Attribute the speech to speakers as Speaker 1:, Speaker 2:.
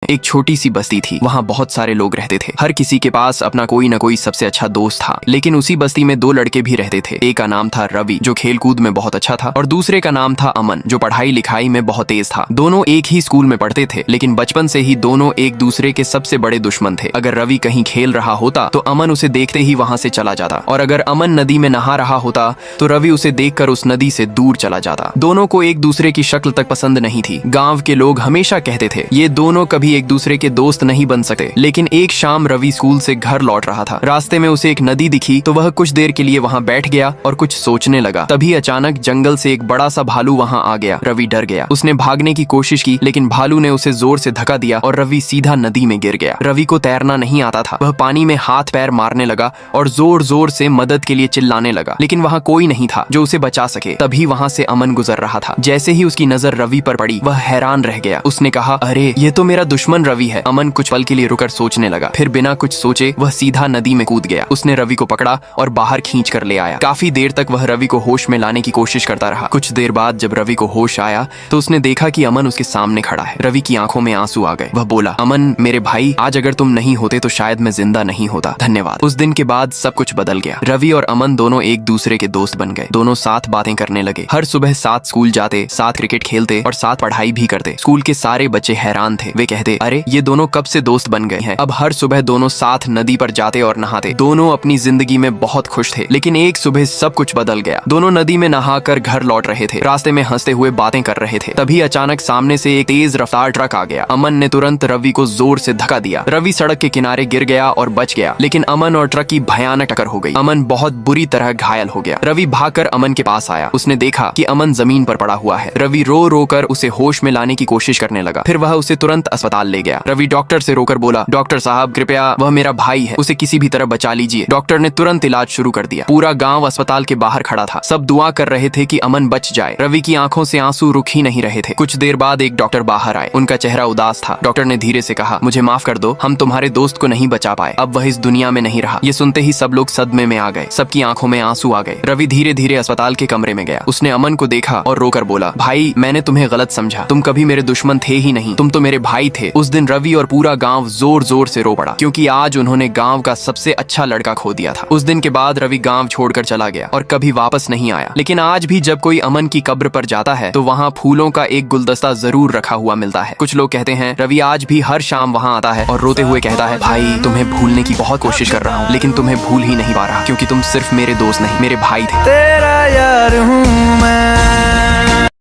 Speaker 1: एक छोटी सी बस्ती थी। वहाँ बहुत सारे लोग रहते थे। हर किसी के पास अपना कोई न कोई सबसे अच्छा दोस्त था। लेकिन उसी बस्ती में दो लड़के भी रहते थे। एक का नाम था रवि, जो खेल कूद में बहुत अच्छा था, और दूसरे का नाम था अमन, जो पढ़ाई लिखाई में बहुत तेज था। दोनों एक ही स्कूल में पढ़ते थे, लेकिन बचपन से ही दोनों एक दूसरे के सबसे बड़े दुश्मन थे। अगर रवि कहीं खेल रहा होता तो अमन उसे देखते ही वहाँ से चला जाता, और अगर अमन नदी में नहा रहा होता तो रवि उसे देखकर उस नदी से दूर चला जाता। दोनों को एक दूसरे की शक्ल तक पसंद नहीं थी। गाँव के लोग हमेशा कहते थे ये दोनों कभी एक दूसरे के दोस्त नहीं बन सकते। लेकिन एक शाम रवि स्कूल से घर लौट रहा था। रास्ते में उसे एक नदी दिखी तो वह कुछ देर के लिए वहाँ बैठ गया और कुछ सोचने लगा। तभी अचानक जंगल से एक बड़ा सा भालू वहाँ आ गया। रवि डर गया। उसने भागने की कोशिश की, लेकिन भालू ने उसे जोर से धक्का दिया और रवि सीधा नदी में गिर गया। रवि को तैरना नहीं आता था। वह पानी में हाथ पैर मारने लगा और जोर जोर से मदद के लिए चिल्लाने लगा, लेकिन वहाँ कोई नहीं था जो उसे बचा सके। तभी वहाँ से अमन गुजर रहा था। जैसे ही उसकी नजर रवि पर पड़ी, वह हैरान रह गया। उसने कहा, अरे ये तो मेरा दुश्मन रवि है। अमन कुछ पल के लिए रुकर सोचने लगा, फिर बिना कुछ सोचे वह सीधा नदी में कूद गया। उसने रवि को पकड़ा और बाहर खींच कर ले आया। काफी देर तक वह रवि को होश में लाने की कोशिश करता रहा। कुछ देर बाद जब रवि को होश आया तो उसने देखा कि अमन उसके सामने खड़ा है। रवि की आंखों में आंसू आ गए। वह बोला, अमन मेरे भाई, आज अगर तुम नहीं होते तो शायद मैं जिंदा नहीं होता। धन्यवाद। उस दिन के बाद सब कुछ बदल गया। रवि और अमन दोनों एक दूसरे के दोस्त बन गए। दोनों साथ बातें करने लगे। हर सुबह साथ स्कूल जाते, साथ क्रिकेट खेलते और साथ पढ़ाई भी करते। स्कूल के सारे बच्चे हैरान थे। वे कहते, अरे ये दोनों कब से दोस्त बन गए हैं। अब हर सुबह दोनों साथ नदी पर जाते और नहाते। दोनों अपनी जिंदगी में बहुत खुश थे। लेकिन एक सुबह सब कुछ बदल गया। दोनों नदी में नहाकर घर लौट रहे थे। रास्ते में हंसते हुए बातें कर रहे थे। तभी अचानक सामने से एक तेज रफ्तार ट्रक आ गया। अमन ने तुरंत रवि को जोर से धक्का दिया। रवि सड़क के किनारे गिर गया और बच गया, लेकिन अमन और ट्रक की भयानक टक्कर हो गई। अमन बहुत बुरी तरह घायल हो गया। रवि भागकर अमन के पास आया। उसने देखा कि अमन जमीन पर पड़ा हुआ है। रवि रो रो कर उसे होश में लाने की कोशिश करने लगा। फिर वह उसे तुरंत अस्पताल ले गया। रवि डॉक्टर से रोकर बोला, डॉक्टर साहब कृपया, वह मेरा भाई है, उसे किसी भी तरह बचा लीजिए। डॉक्टर ने तुरंत इलाज शुरू कर दिया। पूरा गांव अस्पताल के बाहर खड़ा था। सब दुआ कर रहे थे कि अमन बच जाए। रवि की आंखों से आंसू रुक ही नहीं रहे थे। कुछ देर बाद एक डॉक्टर बाहर आए। उनका चेहरा उदास था। डॉक्टर ने धीरे से कहा, मुझे माफ कर दो, हम तुम्हारे दोस्त को नहीं बचा पाए। अब वह इस दुनिया में नहीं रहा। ये सुनते ही सब लोग सदमे में आ गए। सबकी आंखों में आंसू आ गए। रवि धीरे धीरे अस्पताल के कमरे में गया। उसने अमन को देखा और रोकर बोला, भाई मैंने तुम्हें गलत समझा। तुम कभी मेरे दुश्मन थे ही नहीं, तुम तो मेरे भाई थे। उस दिन रवि और पूरा गांव जोर जोर से रो पड़ा, क्योंकि आज उन्होंने गांव का सबसे अच्छा लड़का खो दिया था। उस दिन के बाद रवि गांव छोड़कर चला गया और कभी वापस नहीं आया। लेकिन आज भी जब कोई अमन की कब्र पर जाता है तो वहाँ फूलों का एक गुलदस्ता जरूर रखा हुआ मिलता है। कुछ लोग कहते हैं रवि आज भी हर शाम वहाँ आता है और रोते हुए कहता है, भाई तुम्हें भूलने की बहुत कोशिश कर रहा हूँ, लेकिन तुम्हें भूल ही नहीं पा रहा, क्योंकि तुम सिर्फ मेरे दोस्त नहीं, मेरे भाई थे।
Speaker 2: तेरा यार हूँ मैं।